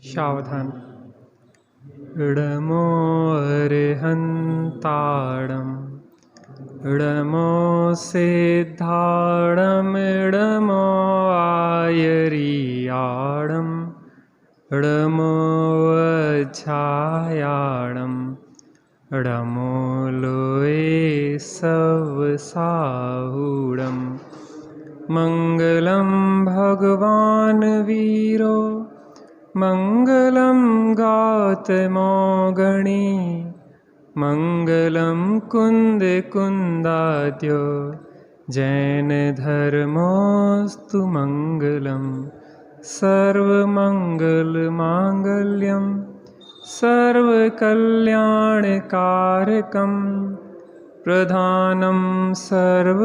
सावधान। इडमो अरिहंताणम् इडमो सिद्धाणम् इडमो आयरियाणम् इडमो अध्यायाणम् इडमो लोये सवसाहूणम् मंगलम भगवान वीरो मंगलम गौतमो गणी मंगलम कुंद कुंदाद्यो जैन धर्मोस्तु मंगलम सर्वमंगल मांगल्यम सर्वकल्याणकारकम प्रधानम सर्वधर्माणां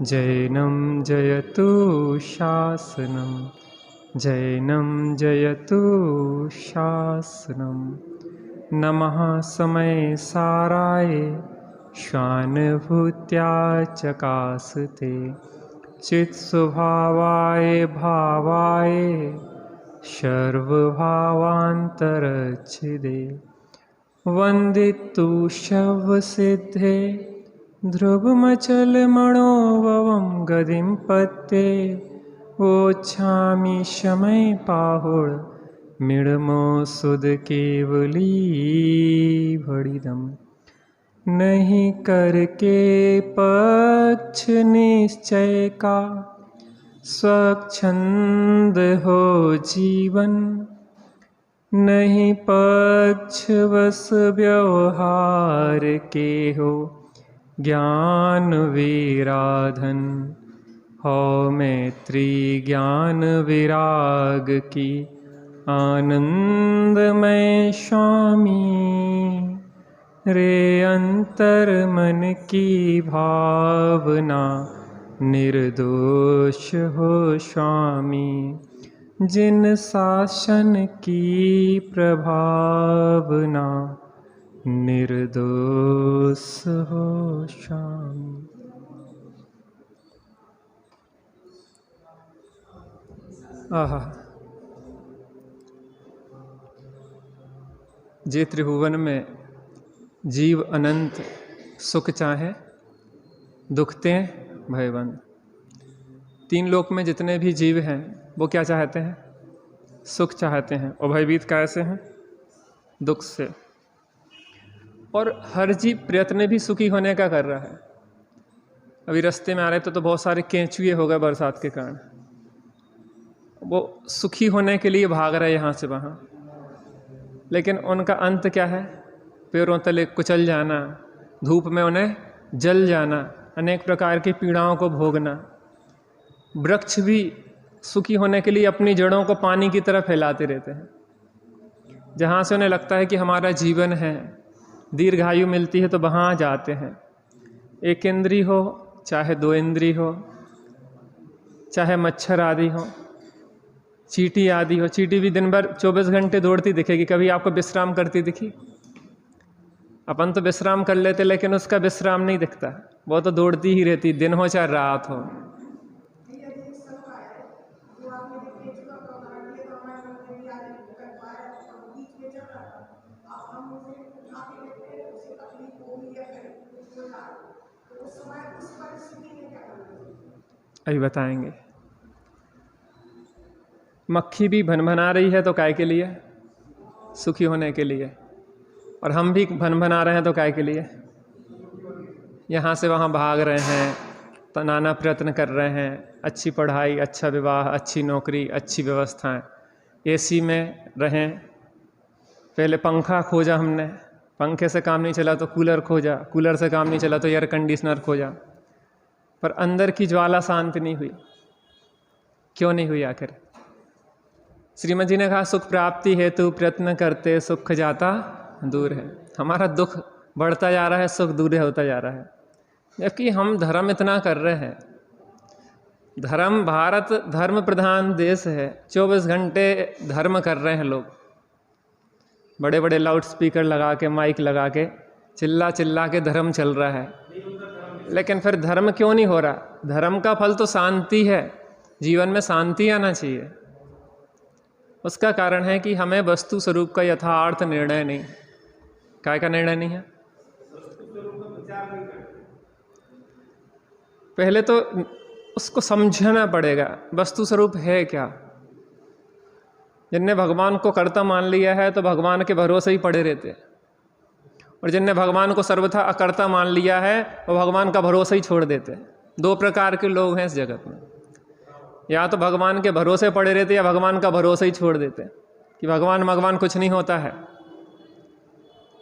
जैनं जयतु शासनं जैनं जयतु शासनं। नमः समय साराय स्वानुभूत्या चकासते चित्स्वभावाय भावाय सर्वभावान्तरच्छिदे वंदितु शवसिद्धे ध्रुवमचलमणोभवं गतिं पत्ते वोच्छामि शमै पाहुळ मिडमो सुध केवली भड़िदम। नहीं करके पक्ष निश्चय का स्वच्छंद हो जीवन नहीं पक्षवश व्यवहार के हो ज्ञान विराधन हो मैत्री ज्ञान विराग की आनंदमय स्वामी रे अंतर मन की भावना निर्दोष हो स्वामी जिन शासन की प्रभावना निर्दोष हो स्वामी। आहा, जे त्रिभुवन में जीव अनंत सुख चाहे दुखते भयबंद। तीन लोक में जितने भी जीव हैं वो क्या चाहते हैं? सुख चाहते हैं। और भयभीत कैसे हैं? दुख से। और हर जीव प्रयत्न भी सुखी होने का कर रहा है। अभी रास्ते में आ रहे थे तो बहुत सारे केंचुए हो गए बरसात के कारण। वो सुखी होने के लिए भाग रहे यहाँ से वहाँ, लेकिन उनका अंत क्या है? पैरों तले कुचल जाना, धूप में उन्हें जल जाना, अनेक प्रकार की पीड़ाओं को भोगना। वृक्ष भी सुखी होने के लिए अपनी जड़ों को पानी की तरह फैलाते रहते हैं। जहाँ से उन्हें लगता है कि हमारा जीवन है, दीर्घायु मिलती है, तो वहाँ जाते हैं। एक इंद्री हो चाहे दो इंद्री हो, चाहे मच्छर आदि हो, चींटी आदि हो। चींटी भी दिन भर 24 घंटे दौड़ती दिखेगी, कभी आपको विश्राम करती दिखी? अपन तो विश्राम कर लेते, लेकिन उसका विश्राम नहीं दिखता, वो तो दौड़ती ही रहती, दिन हो चाहे रात हो। अभी बताएंगे। मक्खी भी भनभना रही है तो काय के लिए? सुखी होने के लिए। और हम भी भनभना रहे हैं तो काय के लिए? यहाँ से वहाँ भाग रहे हैं, तो नाना प्रयत्न कर रहे हैं। अच्छी पढ़ाई, अच्छा विवाह, अच्छी नौकरी, अच्छी व्यवस्थाएं। एसी में रहें, पहले पंखा खोजा हमने, पंखे से काम नहीं चला तो कूलर खोजा, कूलर से काम नहीं चला तो एयर कंडीशनर खोजा, पर अंदर की ज्वाला शांत नहीं हुई। क्यों नहीं हुई आखिर? श्रीमद जी ने कहा सुख प्राप्ति हेतु प्रयत्न करते सुख जाता दूर है। हमारा दुख बढ़ता जा रहा है, सुख दूर होता जा रहा है। जबकि हम धर्म इतना कर रहे हैं। धर्म, भारत धर्म प्रधान देश है। 24 घंटे धर्म कर रहे हैं लोग, बड़े बड़े लाउड स्पीकर लगा के, माइक लगा के, चिल्ला चिल्ला के धर्म चल रहा है। लेकिन फिर धर्म क्यों नहीं हो रहा? धर्म का फल तो शांति है, जीवन में शांति आना चाहिए। उसका कारण है कि हमें वस्तु स्वरूप का यथार्थ निर्णय नहीं, काय का निर्णय नहीं है। पहले तो उसको समझना पड़ेगा वस्तु स्वरूप है क्या। जिनने भगवान को कर्ता मान लिया है तो भगवान के भरोसे ही पड़े रहते हैं, और जिनने भगवान को सर्वथा अकर्ता मान लिया है वो भगवान का भरोसा ही छोड़ देते हैं। दो प्रकार के लोग हैं इस जगत में, या तो भगवान के भरोसे पड़े रहते या भगवान का भरोसा ही छोड़ देते हैं कि भगवान कुछ नहीं होता है,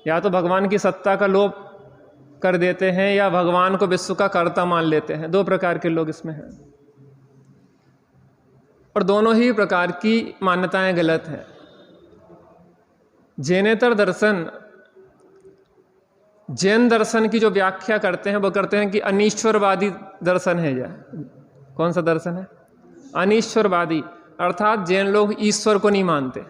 या तो भगवान की सत्ता का लोप कर देते हैं या भगवान को विश्व का कर्ता मान लेते हैं। दो प्रकार के लोग इसमें हैं, और दोनों ही प्रकार की मान्यताएं गलत हैं। जैनेतर दर्शन, जैन दर्शन की जो व्याख्या करते हैं वो करते हैं कि अनीश्वरवादी दर्शन है। यह कौन सा दर्शन है? अनीश्वरवादी, अर्थात जैन लोग ईश्वर को नहीं मानते,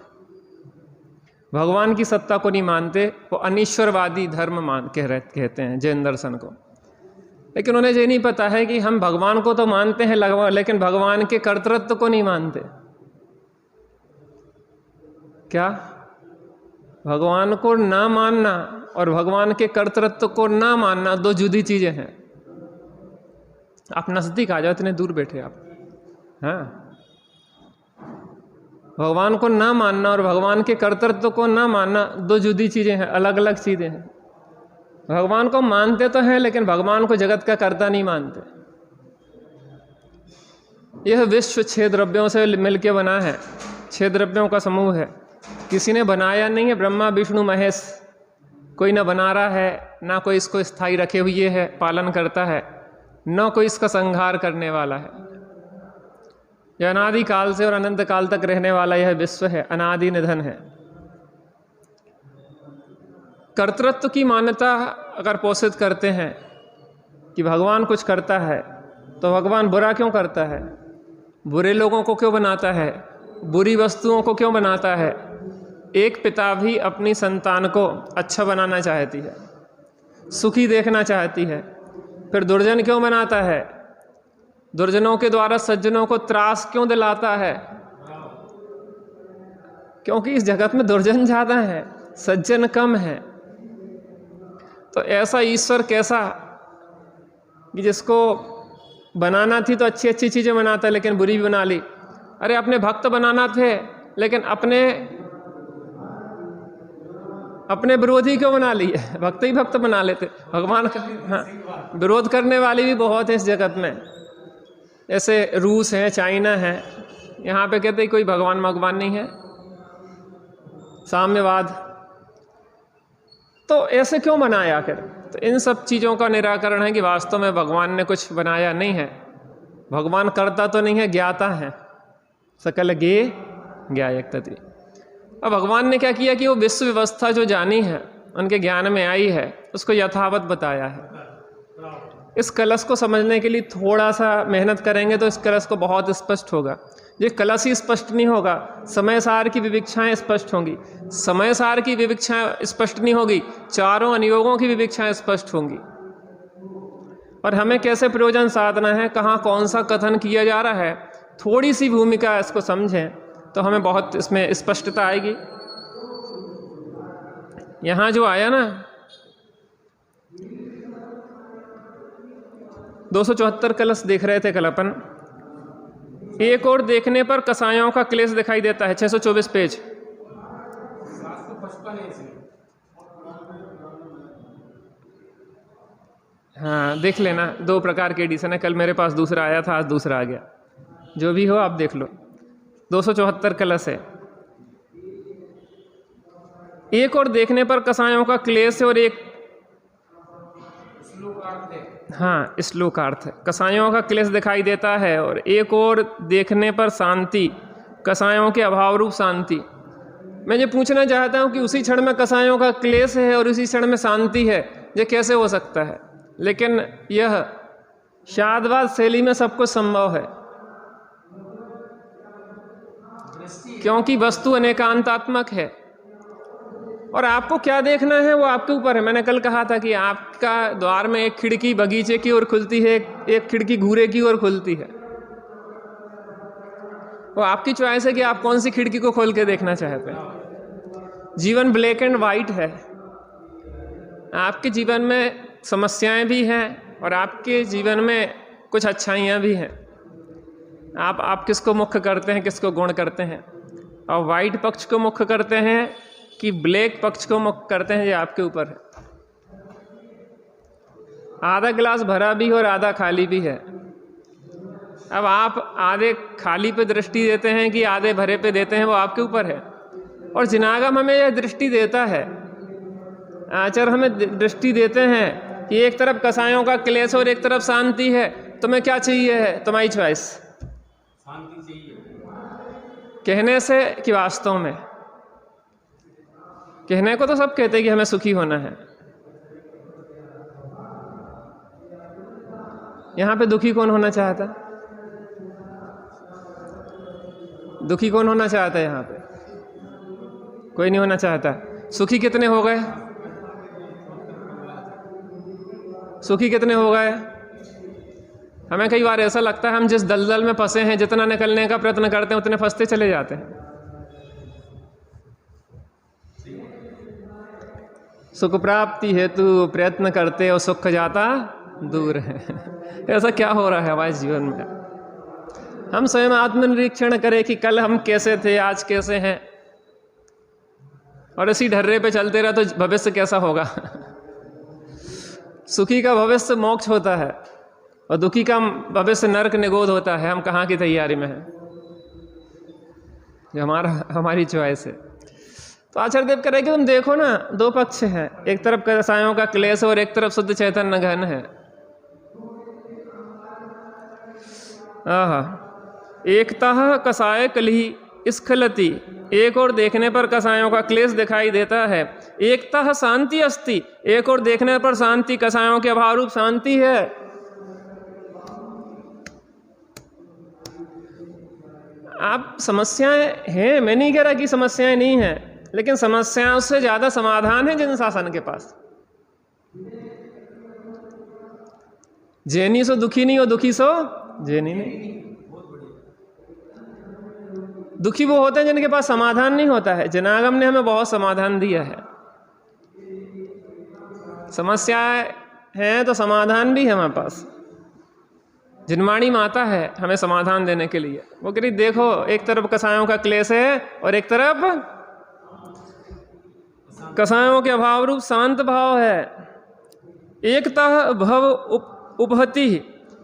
भगवान की सत्ता को नहीं मानते, वो अनीश्वरवादी धर्म कहते हैं जैन दर्शन को। लेकिन उन्हें ये नहीं पता है कि हम भगवान को तो मानते हैं लेकिन भगवान के कर्तृत्व को नहीं मानते। क्या? भगवान को ना मानना और भगवान के कर्तृत्व को ना मानना दो जुदी चीजें हैं। आप नजदीक आ जाओ, इतने दूर बैठे आप। हाँ, भगवान को ना मानना और भगवान के कर्तृत्व को ना मानना दो जुदी चीजें हैं, अलग अलग चीजें हैं। भगवान को मानते तो हैं लेकिन भगवान को जगत का कर्ता नहीं मानते। यह विश्व 6 द्रव्यों से मिलकर बना है, 6 द्रव्यों का समूह है। किसी ने बनाया नहीं है, ब्रह्मा विष्णु महेश कोई ना बना रहा है, ना कोई इसको स्थायी रखे हुए है पालन करता है, न कोई इसका संहार करने वाला है। यह अनादि काल से और अनंत काल तक रहने वाला यह विश्व है, अनादि निधन है। कर्तृत्व की मान्यता अगर पोषित करते हैं कि भगवान कुछ करता है तो भगवान बुरा क्यों करता है, बुरे लोगों को क्यों बनाता है, बुरी वस्तुओं को क्यों बनाता है। एक पिता भी अपनी संतान को अच्छा बनाना चाहती है, सुखी देखना चाहती है, फिर दुर्जन क्यों बनाता है, दुर्जनों के द्वारा सज्जनों को त्रास क्यों दिलाता है? क्योंकि इस जगत में दुर्जन ज़्यादा है, सज्जन कम है। तो ऐसा ईश्वर कैसा कि जिसको बनाना थी तो अच्छी अच्छी चीज़ें बनाता है लेकिन बुरी भी बना ली। अरे अपने भक्त बनाना थे लेकिन अपने विरोधी क्यों बना लिए? भक्त ही भक्त बना लेते भगवान का। हाँ, विरोध करने वाले भी बहुत है इस जगत में। ऐसे रूस है, चाइना है, यहाँ पे कहते कोई भगवान नहीं है, साम्यवाद। तो ऐसे क्यों बनाया आखिर? तो इन सब चीज़ों का निराकरण है कि वास्तव में भगवान ने कुछ बनाया नहीं है। भगवान करता तो नहीं है, ज्ञाता है। सकल ज्ञे ज्ञायक तति। अब भगवान ने क्या किया कि वो विश्व व्यवस्था जो जानी है, उनके ज्ञान में आई है, उसको यथावत बताया है। इस कलश को समझने के लिए थोड़ा सा मेहनत करेंगे तो इस कलश को बहुत स्पष्ट होगा। ये कलश ही स्पष्ट नहीं होगा, समय सार की विविक्षाएं स्पष्ट होंगी। समय सार की विविक्षाएं स्पष्ट नहीं होगी, चारों अनुयोगों की विविक्षाएं स्पष्ट होंगी। और हमें कैसे प्रयोजन साधना है, कहाँ कौन सा कथन किया जा रहा है, थोड़ी सी भूमिका इसको समझें तो हमें बहुत इसमें स्पष्टता आएगी। यहाँ जो आया ना 274 कलश देख रहे थे कल अपन। एक और देखने पर कसायों का क्लेश दिखाई देता है, 624 पेज। हाँ देख लेना, 2 प्रकार के एडिशन है। कल मेरे पास दूसरा आया था, आज दूसरा आ गया। जो भी हो आप देख लो। 274 कलश है। एक और देखने पर कसायों का क्लेश है और एक हाँ श्लोकार्थ है। कसायों का क्लेश दिखाई देता है और एक और देखने पर शांति, कसायों के अभाव रूप शांति। मैं ये पूछना चाहता हूँ कि उसी क्षण में कसायों का क्लेश है और उसी क्षण में शांति है, ये कैसे हो सकता है? लेकिन यह शादवाद शैली में सब कुछ संभव है, क्योंकि वस्तु अनेकांतात्मक है। और आपको क्या देखना है वो आपके ऊपर है। मैंने कल कहा था कि आपका द्वार में एक खिड़की बगीचे की ओर खुलती है, एक खिड़की घूरे की ओर खुलती है। वो आपकी चॉइस है कि आप कौन सी खिड़की को खोल के देखना चाहते हैं। जीवन ब्लैक एंड वाइट है। आपके जीवन में समस्याएं भी हैं और आपके जीवन में कुछ अच्छाइयाँ भी हैं। आप किसको मुख्य करते हैं, किसको गुण करते हैं, और वाइट पक्ष को मुख्य करते हैं कि ब्लैक पक्ष को मुख्य करते हैं, ये आपके ऊपर है। आधा गिलास भरा भी और आधा खाली भी है। अब आप आधे खाली पे दृष्टि देते हैं कि आधे भरे पे देते हैं, वो आपके ऊपर है। और जिनागम हमें यह दृष्टि देता है, आचार्य हमें दृष्टि देते हैं कि एक तरफ कसायों का क्लेश और एक तरफ शांति है। तुम्हें क्या चाहिए है, तुम्हारी चॉइस। शांति चाहिए कहने से कि वास्तव में? कहने को तो सब कहते हैं कि हमें सुखी होना है। यहाँ पे दुखी कौन होना चाहता? दुखी कौन होना चाहता है? यहाँ पे कोई नहीं होना चाहता। सुखी कितने हो गए? सुखी कितने हो गए? हमें कई बार ऐसा लगता है हम जिस दलदल में फंसे हैं, जितना निकलने का प्रयत्न करते हैं उतने फंसते चले जाते हैं। सुख प्राप्ति हेतु प्रयत्न करते और सुख जाता दूर है। ऐसा क्या हो रहा है हमारे जीवन में? हम स्वयं आत्मनिरीक्षण करें कि कल हम कैसे थे, आज कैसे हैं, और इसी ढर्रे पे चलते रहे तो भविष्य कैसा होगा। सुखी का भविष्य मोक्ष होता है और दुखी का भविष्य नरक निगोद होता है। हम कहाँ की तैयारी में हैं? ये हमारी चॉइस है। तो आचार्य देव कह रहे कि तुम देखो ना, दो पक्ष हैं, एक तरफ कसायों का क्लेश और एक तरफ शुद्ध चैतन्य घन है। एकतः कसाय कलही स्खलति, एक और देखने पर कसायों का क्लेश दिखाई देता है। एकतः शांति अस्ति, एक और देखने पर शांति, कसायों के अभाव रूप शांति है। आप समस्याएं हैं, मैं नहीं कह रहा कि समस्याएं नहीं हैं, लेकिन समस्याओं से ज्यादा समाधान है जिन शासन के पास। जैनी सो दुखी नहीं हो, दुखी सो जैनी नहीं। दुखी वो होते हैं जिनके पास समाधान नहीं होता है। जनागम ने हमें बहुत समाधान दिया है। समस्याएं हैं तो समाधान भी है हमारे पास। जिनवाणी माता है हमें समाधान देने के लिए। वो कह रही देखो, एक तरफ कसायों का क्लेश है और एक तरफ कसायों के अभाव रूप शांत भाव है। एकतः भव उपहति,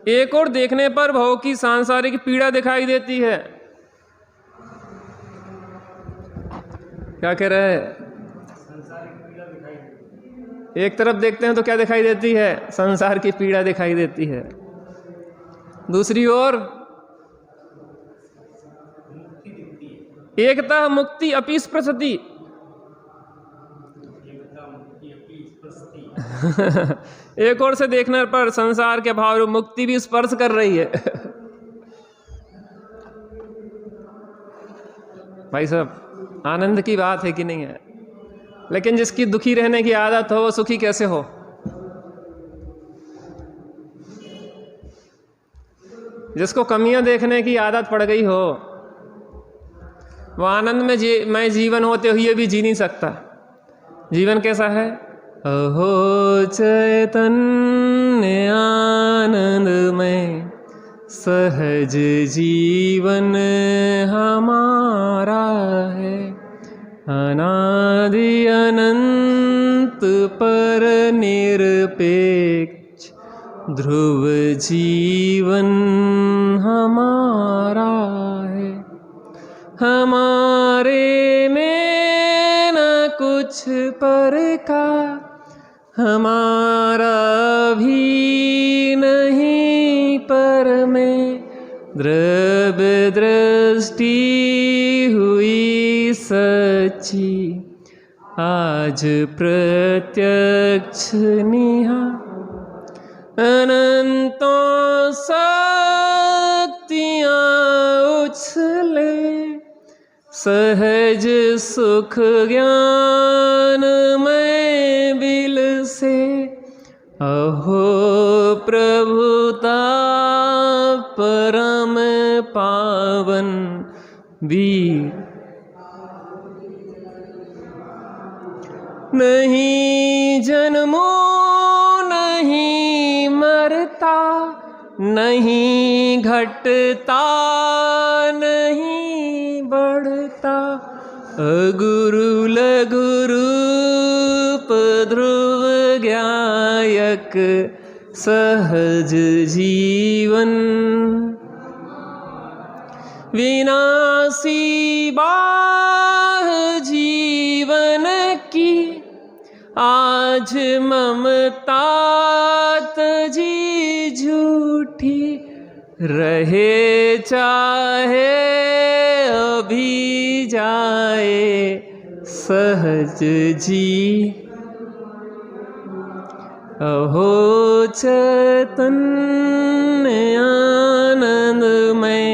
एक और देखने पर भव की सांसारिक पीड़ा दिखाई देती है। क्या कह रहे हैं? एक तरफ देखते हैं तो क्या दिखाई देती है? संसार की पीड़ा दिखाई देती है। दूसरी ओर एकतः मुक्ति अपि स्पृशति, एक और से देखने पर संसार के भाव रूप मुक्ति भी स्पर्श कर रही है। भाई साहब, आनंद की बात है कि नहीं है? लेकिन जिसकी दुखी रहने की आदत हो वो सुखी कैसे हो? जिसको कमियां देखने की आदत पड़ गई हो वो आनंद में मैं जीवन होते हुए भी जी नहीं सकता। जीवन कैसा है? अहो चैतन्य आनंद में सहज जीवन हमारा है। अनादि अनंत पर निरपेक्ष ध्रुव जीवन हमारा है। हमारे में न कुछ पर का, हमारा भी नहीं पर में। द्रव्य दृष्टि हुई सच्ची, आज प्रत्यक्ष निहार। अनंतों शक्तियाँ उछले, सहज सुख ज्ञान में बिल से। अहो प्रभुता परम पावन, वीर। नहीं जन्मो नहीं मरता, नहीं घटता नहीं बढ़ता, अगुरु लघु रूप ध्रुव ज्ञायक सहज जीवन। विनाशी बाह जीवन की आज ममता तजी झूठी, रहे चाहे अभी जाए सहज जी। अहो चैतन्य आनंदमय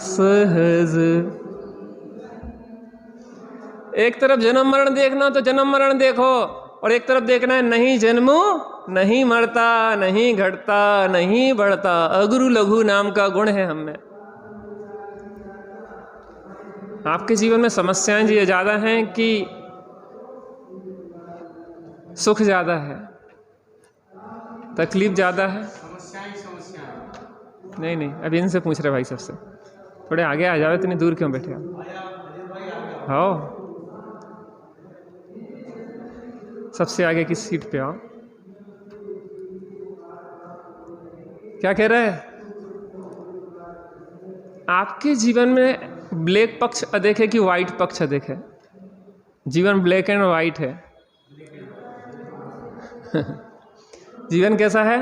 सहज। एक तरफ जन्म मरण देखना तो जन्म मरण देखो, और एक तरफ देखना है नहीं जन्मो नहीं मरता नहीं घटता नहीं बढ़ता, अगुरु लघु नाम का गुण है हम में। आपके जीवन में समस्याएं जी ज़्यादा हैं कि सुख ज़्यादा है, तकलीफ ज़्यादा है? समस्याएं। नहीं, अभी इनसे पूछ रहे भाई सबसे, थोड़े आगे आ जाओ, इतनी दूर क्यों बैठे हो? हाँ, सबसे आगे की सीट पे आओ। क्या कह रहे हैं? आपके जीवन में ब्लैक पक्ष अधिक है कि वाइट पक्ष अधिक है? जीवन ब्लैक एंड वाइट है। जीवन कैसा है?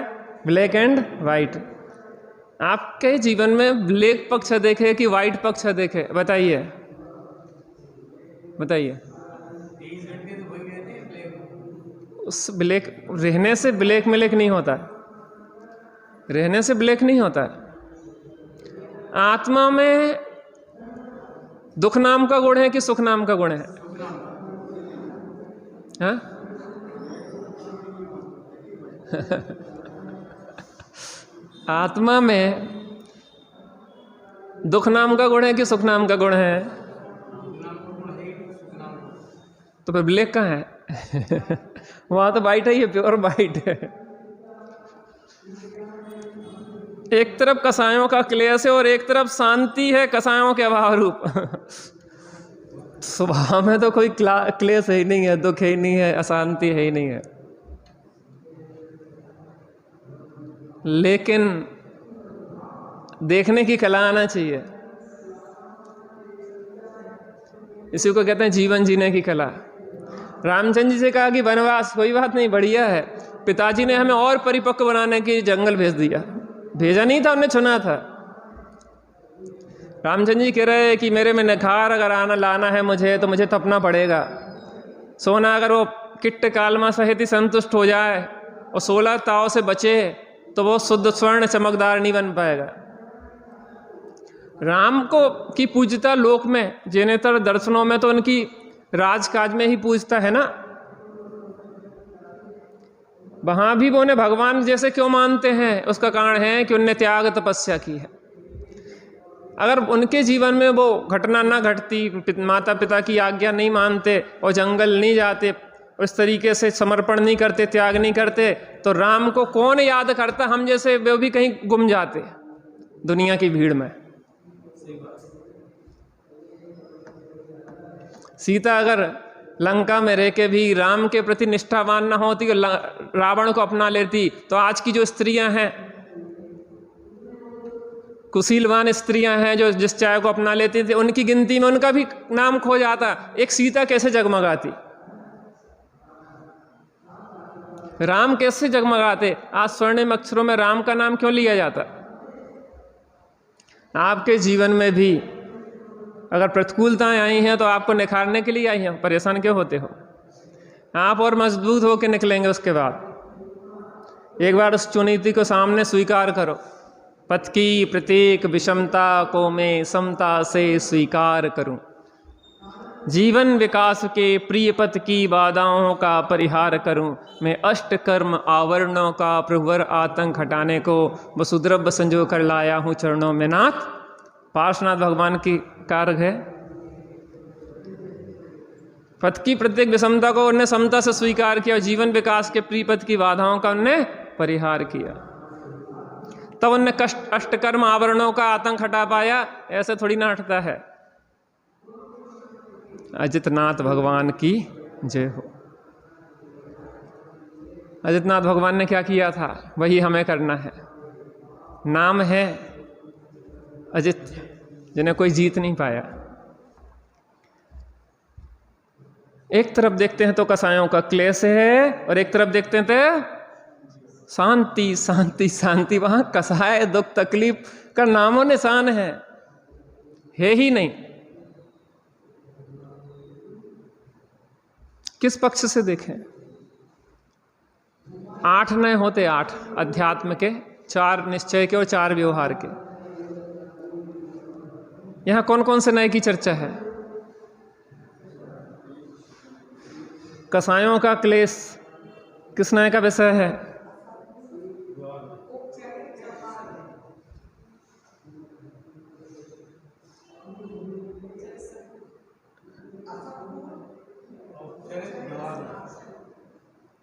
Black and white. आपके जीवन में ब्लैक पक्ष अधिक है कि वाइट पक्ष अधिक है? बताइए बताइए। उस ब्लैक रहने से ब्लैक में ब्लैक नहीं होता, रहने से ब्लैक नहीं होता। आत्मा में दुख नाम का गुण है कि सुख नाम का गुण है? हाँ? आत्मा में दुख नाम का गुण है कि सुख नाम का गुण है? तो फिर ब्लैक कहाँ है? वहां तो वाइट है, ये प्योर वाइट है। एक तरफ कसायों का क्लेश है और एक तरफ शांति है कसायों के अभाव रूप। स्वभाव में तो कोई क्लेश है ही नहीं है, दुख है ही नहीं है, अशांति है ही नहीं है, लेकिन देखने की कला आना चाहिए। इसी को कहते हैं जीवन जीने की कला। रामचंद्र जी से कहा कि वनवास कोई बात नहीं, बढ़िया है। पिताजी ने हमें और परिपक्व बनाने की जंगल भेज दिया, भेजा नहीं था, उन्हें चुना था। रामचंद्र जी कह रहे हैं कि मेरे में निखार अगर लाना है मुझे, तो मुझे तपना पड़ेगा। सोना अगर वो किट्ट कालमा सहित ही संतुष्ट हो जाए और 16 ताव से बचे, तो वो शुद्ध स्वर्ण चमकदार नहीं बन पाएगा। राम को की पूजता लोक में, जिनेतर दर्शनों में तो उनकी राजकाज में ही पूजता है ना। वहां भी वो उन्हें भगवान जैसे क्यों मानते हैं? उसका कारण है कि उनने त्याग तपस्या की है। अगर उनके जीवन में वो घटना ना घटती, माता पिता की आज्ञा नहीं मानते और जंगल नहीं जाते, उस तरीके से समर्पण नहीं करते, त्याग नहीं करते, तो राम को कौन याद करता? हम जैसे वो भी कहीं गुम जाते दुनिया की भीड़ में। सीता अगर लंका में रह के भी राम के प्रति निष्ठावान न होती, रावण को अपना लेती, तो आज की जो स्त्रियां हैं, कुशीलवान स्त्रियां हैं जो जिस चाय को अपना लेती थी, उनकी गिनती में उनका भी नाम खो जाता। एक सीता कैसे जगमगाती, राम कैसे जगमगाते? आज स्वर्णिम अक्षरों में राम का नाम क्यों लिया जाता? आपके जीवन में भी अगर प्रतिकूलताएं आई हैं तो आपको निखारने के लिए आई हैं। परेशान क्यों होते हो? आप और मजबूत होकर निकलेंगे। उसके बाद एक बार उस चुनौती को सामने स्वीकार करो। पथ की प्रत्येक विषमता को मैं समता से स्वीकार करूं। जीवन विकास के प्रिय पथ की बाधाओं का परिहार करूं। मैं अष्ट कर्म आवरणों का प्रभुवर आतंक हटाने को वसुद्रव संजो कर लाया हूं चरणों में नाथ। पार्श्वनाथ भगवान की कार्य है। पथ की प्रत्येक विषमता को उन्होंने समता से स्वीकार किया और जीवन विकास के प्रिय पथ की बाधाओं का उन्होंने परिहार किया। तब उन्होंने कष्ट अष्टकर्म आवरणों का आतंक हटा पाया। ऐसे थोड़ी ना हटता है। अजितनाथ भगवान की जय हो। अजितनाथ भगवान ने क्या किया था वही हमें करना है। नाम है अजित, जिन्हें कोई जीत नहीं पाया। एक तरफ देखते हैं तो कसायों का क्लेश है और एक तरफ देखते हैं तो शांति शांति शांति। वहां कसाय दुख तकलीफ का नामो निशान है ही नहीं। किस पक्ष से देखें? 8 नए होते, 8 अध्यात्म के, 4 निश्चय के और 4 व्यवहार के। यहां कौन कौन से नए की चर्चा है? कसायों का क्लेश किस नए का विषय है?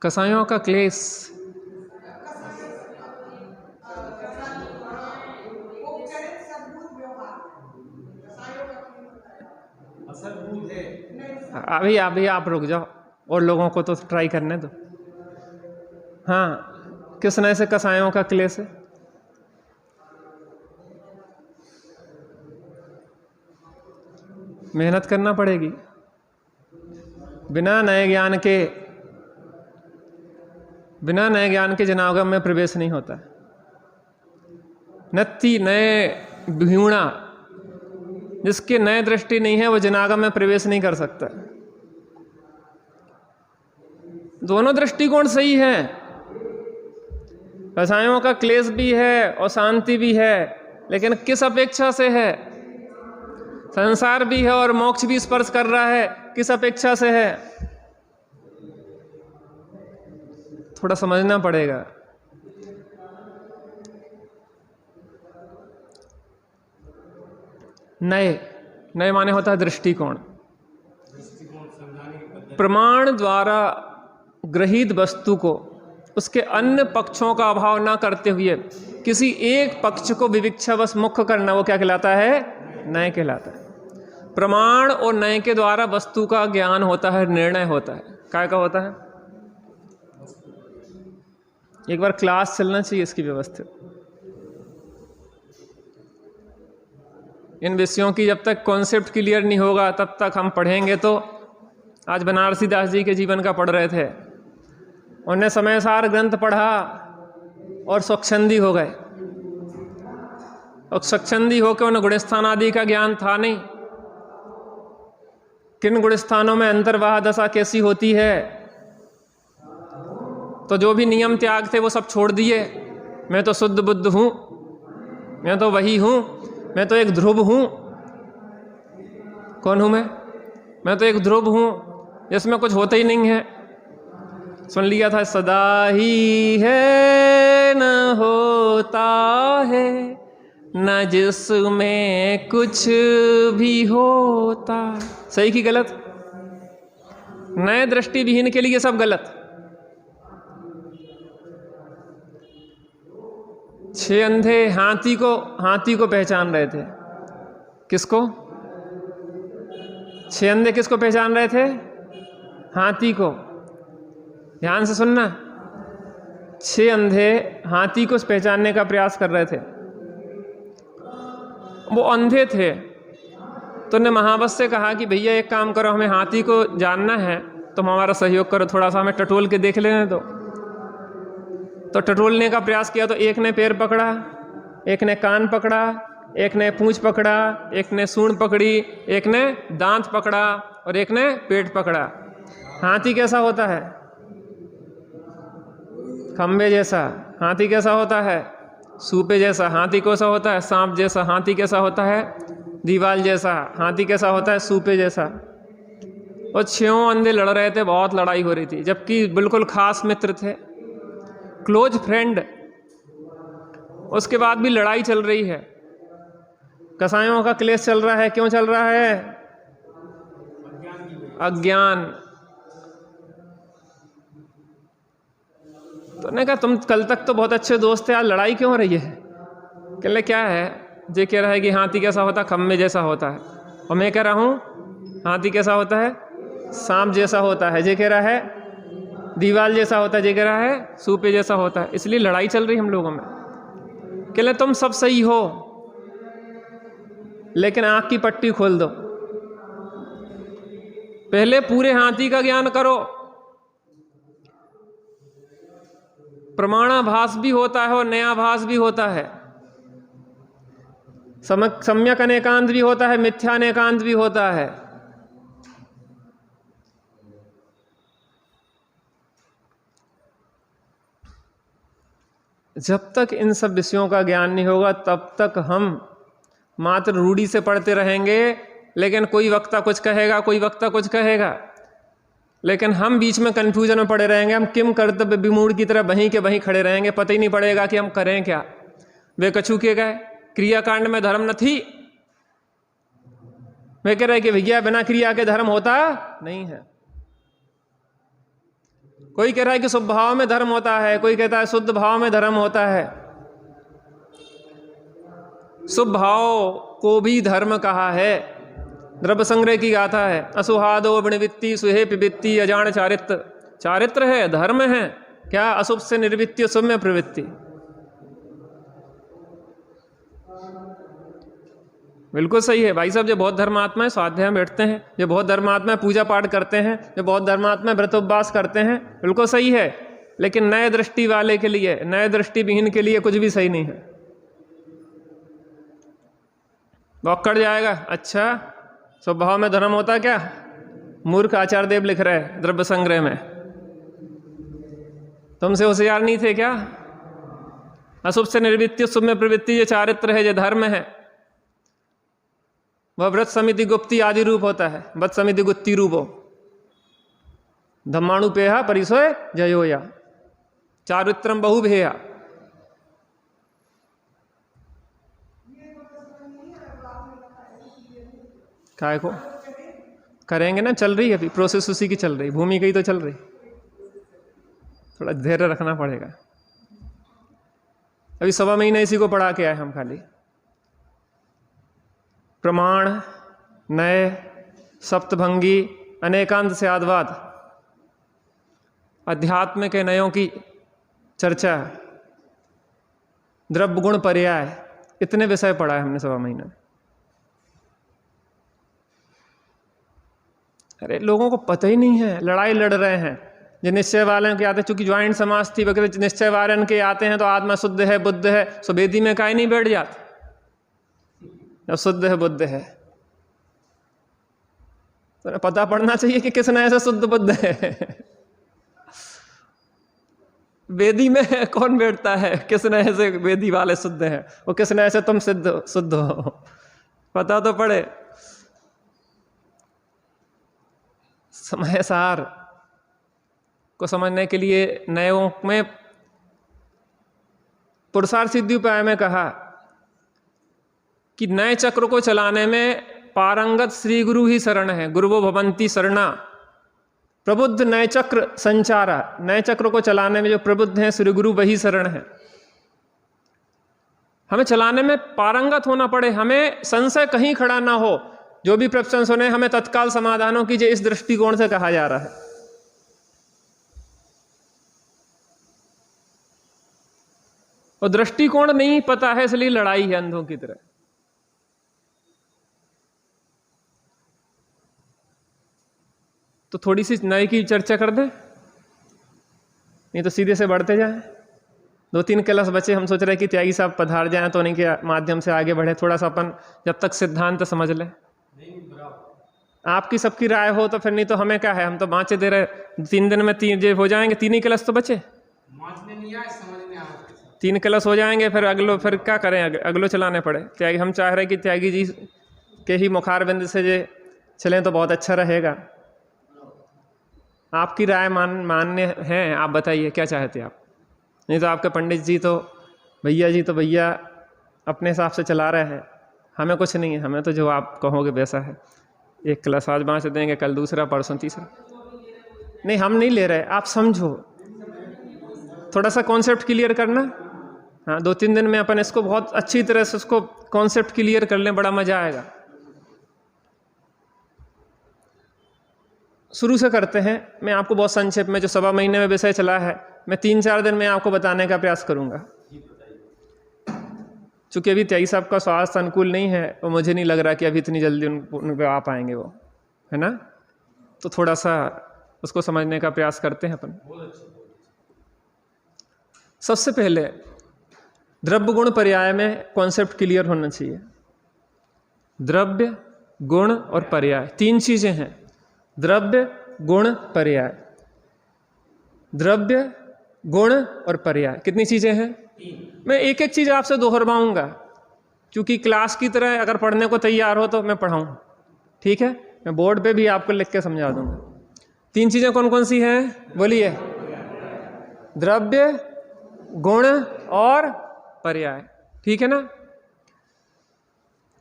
कसायों का क्लेश अभी आप रुक जाओ और लोगों को तो ट्राई करने दो। हाँ, किस नए से कसायों का क्लेश है? मेहनत करना पड़ेगी। बिना नए ज्ञान के जनागम में प्रवेश नहीं होता। नत्थी नए भीणा, जिसके नए दृष्टि नहीं है वो जनागम में प्रवेश नहीं कर सकता। दोनों दृष्टिकोण सही है। कसायों का क्लेश भी है और शांति भी है, लेकिन किस अपेक्षा से है? संसार भी है और मोक्ष भी स्पर्श कर रहा है, किस अपेक्षा से है? थोड़ा समझना पड़ेगा। नए माने होता है दृष्टिकोण। प्रमाण द्वारा ग्रहित वस्तु को उसके अन्य पक्षों का अभाव ना करते हुए किसी एक पक्ष को विविक्षावश मुख्य करना, वो क्या कहलाता है? नय कहलाता है। प्रमाण और नय के द्वारा वस्तु का ज्ञान होता है, निर्णय होता है। क्या का होता है? एक बार क्लास चलना चाहिए इसकी व्यवस्थित। इन विषयों की जब तक कॉन्सेप्ट क्लियर नहीं होगा तब तक हम पढ़ेंगे तो। आज बनारसी दास जी के जीवन का पढ़ रहे थे, उन्हें समयसार ग्रंथ पढ़ा और स्वच्छंदी हो गए। और स्वच्छंदी होकर उन्हें गुणस्थान आदि का ज्ञान था नहीं। किन गुणस्थानों में अंतर्वाह दशा कैसी होती है, तो जो भी नियम त्याग थे वो सब छोड़ दिए। मैं तो शुद्ध बुद्ध हूँ, मैं तो वही हूँ, मैं तो एक ध्रुव हूँ। कौन हूँ मैं तो एक ध्रुव हूँ जिसमें कुछ होता ही नहीं है। सुन लिया था, सदा ही है न होता है, न जिसमें कुछ भी होता। सही कि गलत? नए दृष्टिविहीन के लिए सब गलत। 6 अंधे हाथी को पहचान रहे थे। किसको? 6 अंधे किसको पहचान रहे थे? हाथी को। ध्यान से सुनना। 6 अंधे हाथी को पहचानने का प्रयास कर रहे थे। वो अंधे थे, तो ने महावत से कहा कि भैया एक काम करो, हमें हाथी को जानना है, तुम हमारा सहयोग करो, थोड़ा सा हमें टटोल के देख लेने दो। तो टटोलने का प्रयास किया तो एक ने पैर पकड़ा, एक ने कान पकड़ा, एक ने पूंछ पकड़ा, एक ने सूंड पकड़ी, एक ने दांत पकड़ा और एक ने पेट पकड़ा। हाथी कैसा होता है? खंबे जैसा। हाथी कैसा होता है? सूपे जैसा। हाथी कैसा होता है? सांप जैसा। हाथी कैसा होता है? दीवाल जैसा। हाथी कैसा होता है? सूपे जैसा। और 6 अंधे लड़ रहे थे, बहुत लड़ाई हो रही थी, जबकि बिल्कुल खास मित्र थे, क्लोज फ्रेंड। उसके बाद भी लड़ाई चल रही है। कसायों का क्लेश चल रहा है, क्यों चल रहा है? अज्ञान की वजह अज्ञान। तो ने कहा तुम कल तक तो बहुत अच्छे दोस्त थे, आज लड़ाई क्यों हो रही है? कहले क्या है? जे कह रहा है कि हाथी कैसा होता है? खम्बे जैसा होता है। और मैं कह रहा हूँ हाथी कैसा होता है? सांप जैसा होता है। जे कह रहा है दीवाल जैसा होता है, जे कह रहा है सूपे जैसा होता है। इसलिए लड़ाई चल रही हम लोगों में। कहले तुम सब सही हो, लेकिन आँख की पट्टी खोल दो। पहले पूरे हाथी का ज्ञान करो। प्रमाणाभास भी होता है और नयाभास भी होता है, सम्यक अनेकांत भी होता है, मिथ्या अनेकांत भी होता है। जब तक इन सब विषयों का ज्ञान नहीं होगा तब तक हम मात्र रूढ़ी से पढ़ते रहेंगे। लेकिन कोई वक्ता कुछ कहेगा, कोई वक्ता कुछ कहेगा, लेकिन हम बीच में कंफ्यूजन में पड़े रहेंगे। हम किम कर्तव्य विमूढ़ की तरह वहीं के वहीं खड़े रहेंगे, पता ही नहीं पड़ेगा कि हम करें क्या। वे कछु के गए क्रियाकांड में धर्म न थी। वे कह रहे कि भैया बिना क्रिया के धर्म होता नहीं है। कोई कह रहा है कि शुभ भाव में धर्म होता है, कोई कहता है शुद्ध भाव में धर्म होता है। शुभ भाव को भी धर्म कहा है। द्रव्य संग्रह की गाथा है, असुहादो वृणवित्ति सुहे पिबित्ति अजान चारित्र। चारित्र है, धर्म है क्या? अशुभ से निर्वृत्ति, शुभ में प्रवृत्ति। बिल्कुल सही है भाई साहब। जो बहुत धर्मात्मा है स्वाध्याय में बैठते हैं, जो बहुत धर्मात्मा है पूजा पाठ करते हैं, जो बहुत धर्मात्मा व्रत उपवास करते हैं, बिल्कुल सही है। लेकिन नए दृष्टि वाले के लिए, नए दृष्टि विहीन के लिए कुछ भी सही नहीं है। बौखड़ जाएगा। अच्छा स्वभाव में धर्म होता क्या? मूर्ख आचार्य देव लिख रहे हैं द्रव्य संग्रह में। तुमसे होशियार नहीं थे क्या? अशुभ से निर्वृत्ति, शुभ में प्रवृत्ति, ये चारित्र है, ये धर्म है। वह व्रत समिति गुप्ति आदि रूप होता है। व्रत समिति गुप्ति रूपो धम्माणु पेहा परिसोय जयोया चारित्रम बहुभेया। काय को करेंगे ना, चल रही है अभी प्रोसेस, उसी की चल रही, भूमि की तो चल रही। थोड़ा धैर्य रखना पड़ेगा। अभी 1.25 महीना इसी को पढ़ा के आए हम खाली। प्रमाण, नय, सप्तभंगी, अनेकांत से आदवाद, अध्यात्म के नयों की चर्चा, द्रव्य गुण पर्याय, इतने विषय पढ़ा है हमने 1.25 महीने में। अरे लोगों को पता ही नहीं है, लड़ाई लड़ रहे हैं। जो निश्चय वाले के आते, चूंकि ज्वाइंट समाज थी वगैरह, निश्चय वाले के आते हैं तो आत्मा शुद्ध है बुद्ध है, सो वेदी में काहे नहीं बैठ जाते जब शुद्ध है बुद्ध है। तो पता पड़ना चाहिए कि किस नए से शुद्ध बुद्ध है। वेदी में कौन बैठता है? किस नए से वेदी वाले शुद्ध हैं, वो किस नए से तुम शुद्ध हो, पता तो पड़े। समय सार को समझने के लिए नयों में पुरुषार्थ सिद्धि उपाय में कहा कि नए चक्र को चलाने में पारंगत श्री गुरु ही शरण है। गुरुवो भवंती शरणा। प्रबुद्ध नए चक्र संचारा, नए चक्र को चलाने में जो प्रबुद्ध हैं श्री गुरु वही शरण है। हमें चलाने में पारंगत होना पड़े, हमें संशय कहीं खड़ा ना हो। जो भी प्रश्न सुने हमें तत्काल समाधानों की इस दृष्टिकोण से कहा जा रहा है। और दृष्टिकोण नहीं पता है, इसलिए लड़ाई है अंधों की तरह। तो थोड़ी सी नए की चर्चा कर दे, नहीं तो सीधे से बढ़ते जाए। 2-3 क्लास बचे, हम सोच रहे कि त्यागी साहब पधार जाएं तो उन्हीं के माध्यम से आगे बढ़े। थोड़ा सा अपन जब तक सिद्धांत समझ ले। आपकी सबकी राय हो तो फिर, नहीं तो हमें क्या है, हम तो बाँचे दे रहे। 3 दिन में 3 हो जाएंगे, 3 ही क्लास तो बचे। 3 क्लास हो जाएंगे, फिर अगलो फिर क्या करें, अगलो चलाने पड़े। त्यागी हम चाह रहे कि त्यागी जी के ही मुखारबिंद से जे चलें तो बहुत अच्छा रहेगा। आपकी राय मान्य है, आप बताइए क्या चाहते आप। नहीं तो आपके पंडित जी तो भैया अपने हिसाब से चला रहे हैं। हमें कुछ नहीं है, हमें तो जो आप कहोगे वैसा है। एक क्लास आज 5 देंगे, कल दूसरा, परसों तीसरा। नहीं, हम नहीं ले रहे, आप समझो, थोड़ा सा कॉन्सेप्ट क्लियर करना। हाँ, 2-3 दिन में अपन इसको बहुत अच्छी तरह से उसको कॉन्सेप्ट क्लियर कर लें, बड़ा मजा आएगा। शुरू से करते हैं। मैं आपको बहुत संक्षेप में, जो 1.25 महीने में विषय चला है, मैं 3-4 दिन में आपको बताने का प्रयास करूंगा। चूंकि अभी 23 आपका स्वास्थ्य अनुकूल नहीं है, और मुझे नहीं लग रहा कि अभी इतनी जल्दी उन पे आ पाएंगे वो, है ना। तो थोड़ा सा उसको समझने का प्रयास करते हैं अपन। सबसे पहले द्रव्य गुण पर्याय में कॉन्सेप्ट क्लियर होना चाहिए। द्रव्य, गुण और पर्याय 3 चीजें हैं। द्रव्य, गुण, पर्याय। द्रव्य, गुण और पर्याय कितनी चीजें हैं? 3। मैं एक एक चीज आपसे दोहराऊंगा, क्योंकि क्लास की तरह अगर पढ़ने को तैयार हो तो मैं पढ़ाऊं, ठीक है। मैं बोर्ड पे भी आपको लिख के समझा दूंगा। 3 चीजें कौन कौन सी हैं बोलिए? द्रव्य, गुण और पर्याय, ठीक है ना।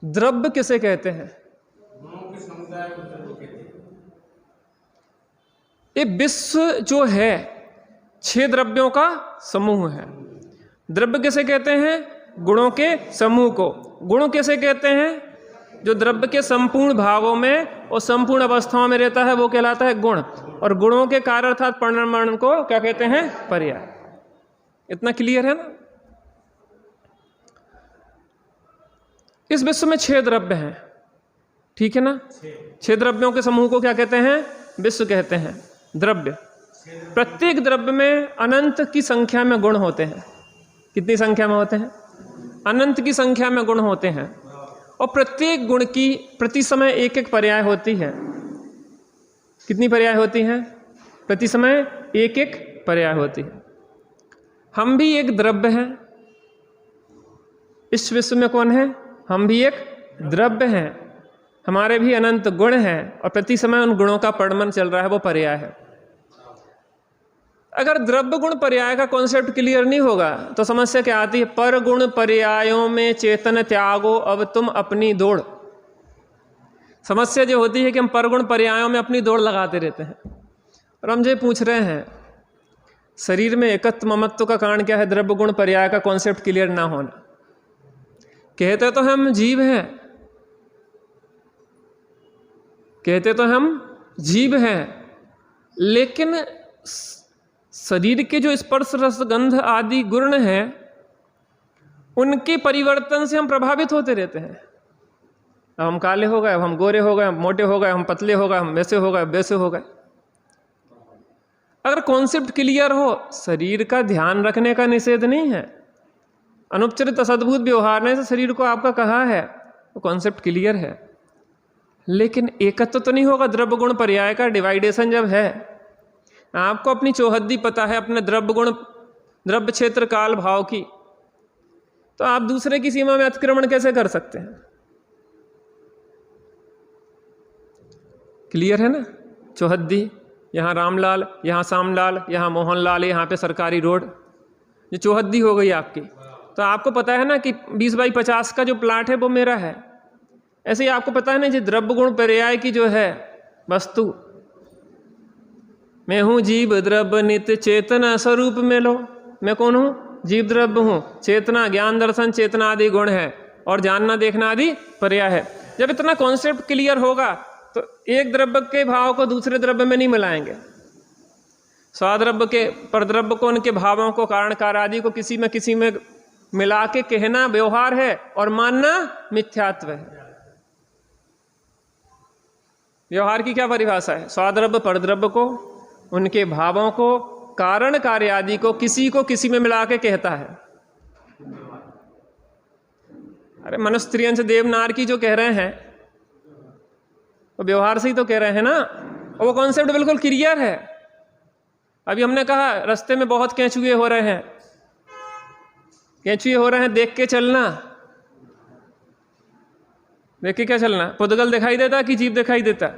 द्रव्य किसे कहते हैं? ये विश्व जो है 6 द्रव्यों का समूह है। द्रव्य किसे कहते हैं? गुणों के समूह को। गुण किसे कहते हैं? जो द्रव्य के संपूर्ण भागों में और संपूर्ण अवस्थाओं में रहता है वो कहलाता है गुण। और गुणों के कार्य अर्थात परिमाण को क्या कहते हैं? पर्याय। इतना क्लियर है ना। इस विश्व में 6 द्रव्य हैं, ठीक है ना। 6 द्रव्यों के समूह को क्या कहते हैं? विश्व कहते हैं। द्रव्य, प्रत्येक द्रव्य में अनंत की संख्या में गुण होते हैं। कितनी संख्या में होते हैं? अनंत की संख्या में गुण होते हैं। और प्रत्येक गुण की प्रति समय एक एक पर्याय होती है। कितनी पर्याय होती हैं? प्रति समय एक एक पर्याय होती है। हम भी एक द्रव्य हैं। इस विश्व में कौन है? हम भी एक द्रव्य हैं। हमारे भी अनंत गुण हैं और प्रति समय उन गुणों का परिमाण चल रहा है, वो पर्याय है। अगर द्रव्य गुण पर्याय का कॉन्सेप्ट क्लियर नहीं होगा तो समस्या क्या आती है? पर गुण पर्यायों में चेतन त्यागो अब तुम अपनी दौड़। समस्या जो होती है कि हम पर गुण पर्यायों में अपनी दौड़ लगाते रहते हैं। और हम जो पूछ रहे हैं, शरीर में एकत्व ममत्व का कारण क्या है? द्रव्य गुण पर्याय का कॉन्सेप्ट क्लियर ना होना। कहते तो हम जीव हैं, कहते तो हम जीव हैं, लेकिन शरीर के जो स्पर्श रस गंध आदि गुण हैं उनके परिवर्तन से हम प्रभावित होते रहते हैं। अब हम काले हो गए, अब हम गोरे हो गए, हम मोटे हो गए, हम पतले हो गए, हम वैसे हो गए, वैसे हो गए। अगर कॉन्सेप्ट क्लियर हो, शरीर का ध्यान रखने का निषेध नहीं है। अनुपचरित असद्भुत व्यवहार ने से शरीर को आपका कहा है, तो कॉन्सेप्ट क्लियर है। लेकिन एकत्व तो नहीं होगा द्रव्य गुण पर्याय का। डिवाइडेशन जब है, आपको अपनी चौहद्दी पता है अपने द्रव्य गुण, द्रव्य क्षेत्र काल भाव की, तो आप दूसरे की सीमा में अतिक्रमण कैसे कर सकते हैं? क्लियर है ना। चौहद्दी, यहाँ रामलाल, यहाँ श्यामलाल, यहाँ मोहनलाल, यहाँ पे सरकारी रोड, ये चौहद्दी हो गई आपकी। तो आपको पता है ना कि 20 बाई 50 का जो प्लाट है वो मेरा है। ऐसे ही आपको पता है ना जी द्रव्य गुण पर्याय की जो है वस्तु, मैं हूँ जीव द्रव्य नित्य चेतना स्वरूप में लो। मैं कौन हूँ? जीव द्रव्य हूँ। चेतना, ज्ञान, दर्शन, चेतना आदि गुण है, और जानना देखना आदि पर्याय है। जब इतना कॉन्सेप्ट क्लियर होगा तो एक द्रव्य के भाव को दूसरे द्रव्य में नहीं मिलाएंगे। स्वाद्रव्य के परद्रव्य को, उनके भावों को, कारण कार्य आदि को किसी में मिला के कहना व्यवहार है और मानना मिथ्यात्व है। व्यवहार की क्या परिभाषा है? स्वाद्रव्य परद्रव्य को, उनके भावों को, कारण कार्य आदि को किसी में मिला के कहता है। अरे मनुष्य त्रियंश देवनार की जो कह रहे हैं वो व्यवहार से ही तो कह रहे हैं ना। और वो कॉन्सेप्ट बिल्कुल क्लियर है। अभी हमने कहा रास्ते में बहुत केंचुए हो रहे हैं, केंचुए हो रहे हैं, देख के चलना। देख के क्या चलना? पुद्गल दिखाई देता कि जीव दिखाई देता?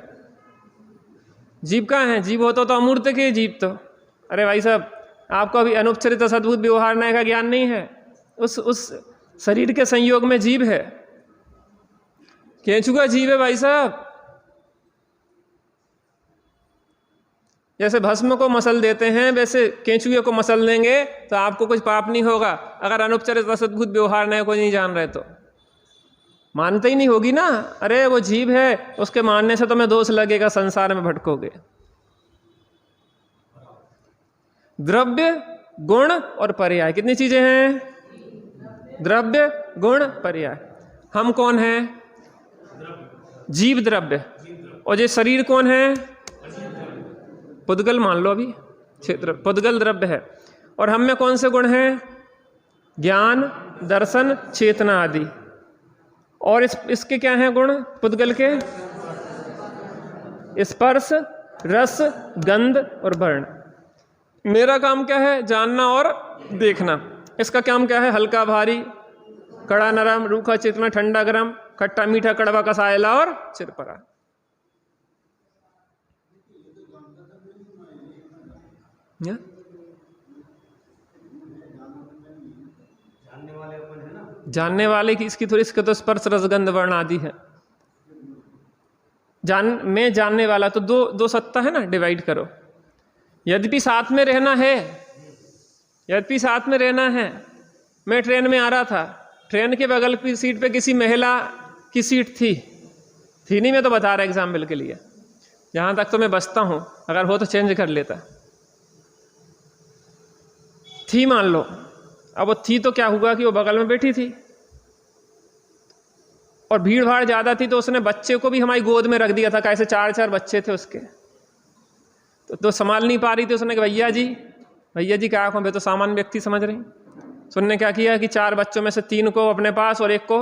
जीव कहाँ है? जीव होता तो अमूर्त के जीव तो। अरे भाई साहब, आपको अभी अनुपचरित सद्भुत व्यवहार न्याय का ज्ञान नहीं है। उस शरीर के संयोग में जीव है। केंचुआ जीव है भाई साहब। जैसे भस्म को मसल देते हैं वैसे केंचुए को मसल देंगे तो आपको कुछ पाप नहीं होगा। अगर अनुपचरित असद्भुत व्यवहार नहीं को नहीं जान रहे तो मानते ही नहीं होगी ना। अरे वो जीव है, उसके मानने से तुम्हें दोष लगेगा, संसार में भटकोगे। द्रव्य, गुण और पर्याय, कितनी चीजें हैं? द्रव्य, गुण, पर्याय। हम कौन हैं? जीव द्रव्य। और ये शरीर कौन है? पुद्गल मान लो अभी, क्षेत्र पुद्गल द्रव्य है। और हम में कौन से गुण हैं? ज्ञान, दर्शन, चेतना आदि। और इसके क्या हैं गुण पुद्गल के? स्पर्श, रस, गंध और वर्ण। मेरा काम क्या है? जानना और देखना। इसका काम क्या है? हल्का भारी, कड़ा नरम, रूखा चिकना, ठंडा गरम, खट्टा मीठा, कड़वा कसायला और चिरपरा। जानने वाले की इसकी थोड़ी, इसके तो स्पर्श रसगंध वर्ण आदि है। मैं जानने वाला तो दो सत्ता है ना, डिवाइड करो। यद्यपि साथ में रहना है, यद्यपि साथ में रहना है। मैं ट्रेन में आ रहा था, ट्रेन के बगल की सीट पे किसी महिला की सीट थी नहीं, मैं तो बता रहा एग्जाम्पल के लिए, जहाँ तक तो मैं बचता हूँ, अगर हो तो चेंज कर लेता। थी मान लो, अब वो थी तो क्या हुआ कि वो बगल में बैठी थी और भीड़ भाड़ ज़्यादा थी तो उसने बच्चे को भी हमारी गोद में रख दिया था। कैसे 4 बच्चे थे उसके, तो संभाल नहीं पा रही थी। उसने कहा भैया जी क्या कहूँ, मैं तो सामान्य व्यक्ति समझ रही। तो उन्होंने क्या किया कि 4 बच्चों में से 3 को अपने पास और 1 को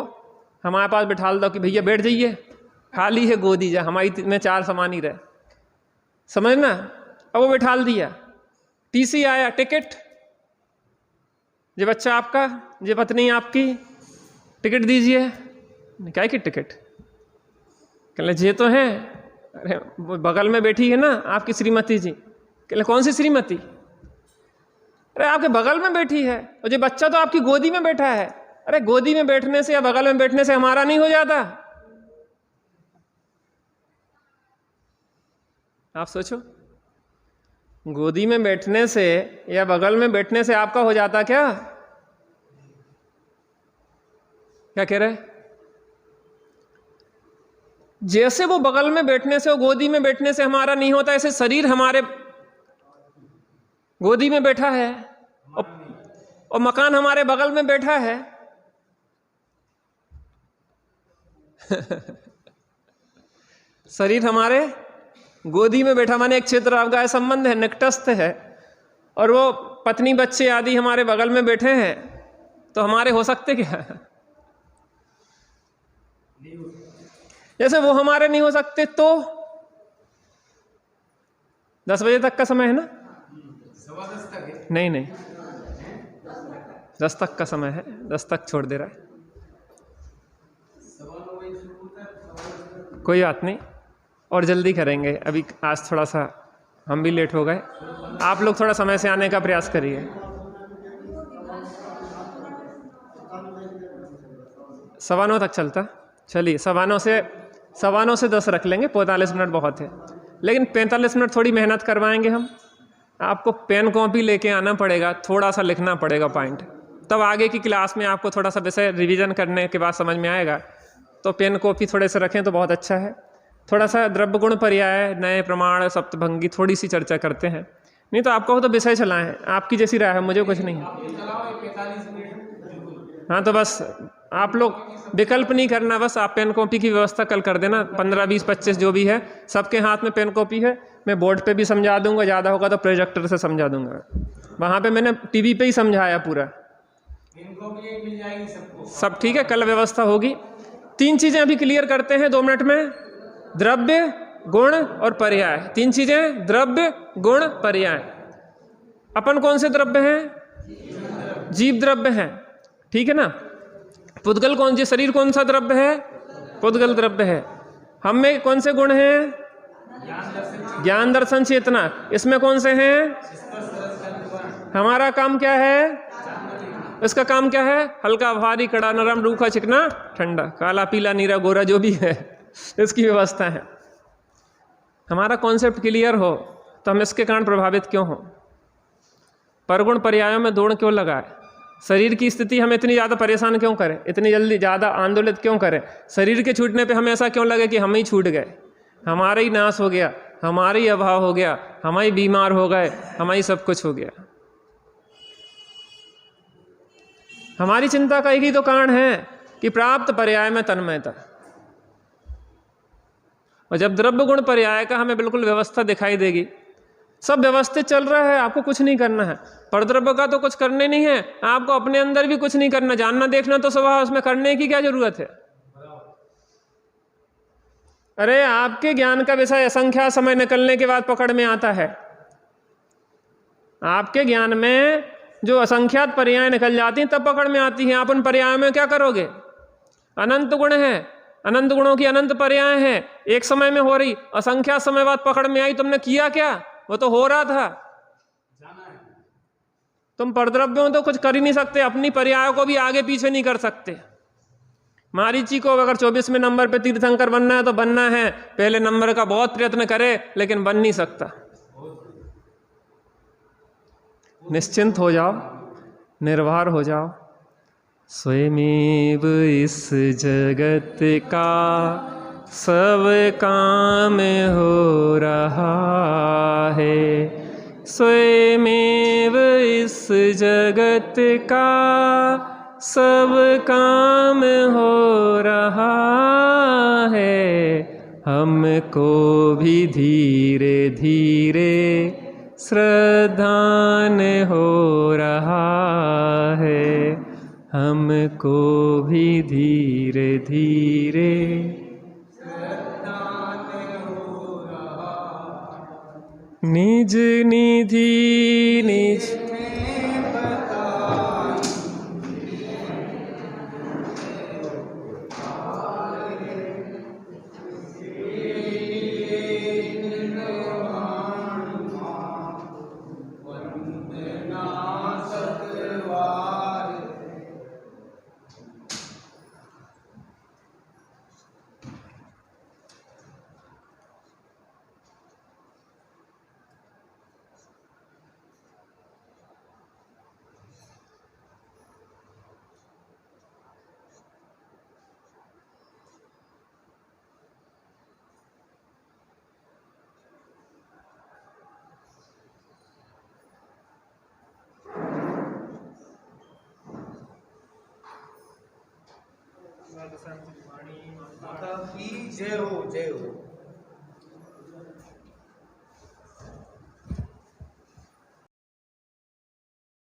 हमारे पास बिठा दो कि भैया बैठ जाइए, खाली है गोदी, जा हमारी में 4 समान ही रहे, समझना। अब वो बिठा दिया, टीसी आया, टिकट, ये बच्चा आपका, ये पत्नी आपकी, टिकट दीजिए। क्या की टिकट? कहले ये तो है। अरे वो बगल में बैठी है ना आपकी श्रीमती जी। कहले कौन सी श्रीमती? अरे आपके बगल में बैठी है, और ये बच्चा तो आपकी गोदी में बैठा है। अरे गोदी में बैठने से या बगल में बैठने से हमारा नहीं हो जाता? आप सोचो, गोदी में बैठने से या बगल में बैठने से आपका हो जाता क्या? क्या कह रहे? जैसे वो बगल में बैठने से और गोदी में बैठने से हमारा नहीं होता, ऐसे शरीर हमारे गोदी में बैठा है और मकान हमारे बगल में बैठा है। शरीर हमारे गोदी में बैठा माने एक क्षेत्र अवगाह संबंध है, निकटस्थ है, और वो पत्नी बच्चे आदि हमारे बगल में बैठे हैं, तो हमारे हो सकते क्या? जैसे वो हमारे नहीं हो सकते तो 10 बजे तक का समय है ना? 10:15 तक है। नहीं 10 तक का समय है, 10 तक छोड़ दे रहा है। कोई बात नहीं, और जल्दी करेंगे। अभी आज थोड़ा सा हम भी लेट हो गए, आप लोग थोड़ा समय से आने का प्रयास करिए। 9:15 तक चलता, चलिए 9:15 से 10 रख लेंगे, 45 मिनट बहुत है। लेकिन 45 मिनट थोड़ी मेहनत करवाएंगे हम। आपको पेन कॉपी लेके आना पड़ेगा, थोड़ा सा लिखना पड़ेगा पॉइंट, तब आगे की क्लास में आपको थोड़ा सा विषय रिवीजन करने के बाद समझ में आएगा। तो पेन कॉपी थोड़े से रखें तो बहुत अच्छा है। थोड़ा सा द्रव्य गुण पर्याय, नए प्रमाण, सप्तभंगी थोड़ी सी चर्चा करते हैं। नहीं तो आपको तो विषय चलाएं, आपकी जैसी राय है, मुझे कुछ नहीं है। हाँ तो बस आप लोग विकल्प नहीं करना, बस आप पेन कॉपी की व्यवस्था कल कर देना। 15, 20, 25 जो भी है, सबके हाथ में पेन कॉपी है। मैं बोर्ड पे भी समझा दूंगा, ज़्यादा होगा तो प्रोजेक्टर से समझा दूंगा। वहाँ पे मैंने टीवी पे ही समझाया पूरा, मिल जाएगी सबको। सब ठीक है, कल व्यवस्था होगी। 3 चीज़ें अभी क्लियर करते हैं 2 मिनट में। द्रव्य, गुण और पर्याय, 3 चीज़ें, द्रव्य, गुण, पर्याय। अपन कौन से द्रव्य हैं? जीव द्रव्य हैं, ठीक है ना। पुद्गल कौन से, शरीर कौन सा द्रव्य है? पुद्गल द्रव्य है। हम में कौन से गुण हैं? ज्ञान, दर्शन, चेतना। इसमें कौन से हैं? हमारा काम क्या है? इसका काम क्या है? हल्का भारी कड़ा नरम रूखा चिकना ठंडा, काला पीला नीला गोरा जो भी है इसकी व्यवस्था है। हमारा कॉन्सेप्ट क्लियर हो तो हम इसके कारण प्रभावित क्यों हो? परगुण पर्यायों में दौड़ क्यों लगाए? शरीर की स्थिति हमें इतनी ज़्यादा परेशान क्यों करे, इतनी जल्दी ज़्यादा आंदोलित क्यों करे? शरीर के छूटने पे हमें ऐसा क्यों लगे कि हम ही छूट गए, हमारा ही नाश हो गया, हमारा ही अभाव हो गया, हम ही बीमार हो गए, हम ही सब कुछ हो गया? हमारी चिंता का एक ही तो कारण है कि प्राप्त पर्याय में तन्मयता। और जब द्रव्य गुण पर्याय का हमें बिल्कुल व्यवस्था दिखाई देगी, सब व्यवस्थित चल रहा है, आपको कुछ नहीं करना है, परद्रव्य का तो कुछ करने नहीं है, आपको अपने अंदर भी कुछ नहीं करना, जानना देखना तो स्वभाव, उसमें करने की क्या जरूरत है? अरे आपके ज्ञान का विषय असंख्या समय निकलने के बाद पकड़ में आता है। आपके ज्ञान में जो असंख्यात पर्याय निकल जाती हैं तब पकड़ में आती हैं। आप उन पर्यायों में क्या करोगे? अनंत गुण है, अनंत गुणों की अनंत पर्याय हैं, एक समय में हो रही, असंख्यात समय बाद पकड़ में आई, तुमने किया क्या? वो तो हो रहा था। तुम परद्रव्यों तो कुछ कर ही नहीं सकते, अपनी पर्यायों को भी आगे पीछे नहीं कर सकते। मारीची को अगर 24वें नंबर पे तीर्थंकर बनना है तो बनना है, पहले नंबर का बहुत प्रयत्न करे लेकिन बन नहीं सकता। निश्चिंत हो जाओ, निर्भर हो जाओ। स्वयमेव इस जगत का सब काम हो रहा है, स्वयमेव इस जगत का सब काम हो रहा है। हमको भी धीरे धीरे श्रद्धान हो रहा है, हमको भी धीरे धीरे निज निधि निज जय हो, जय हो।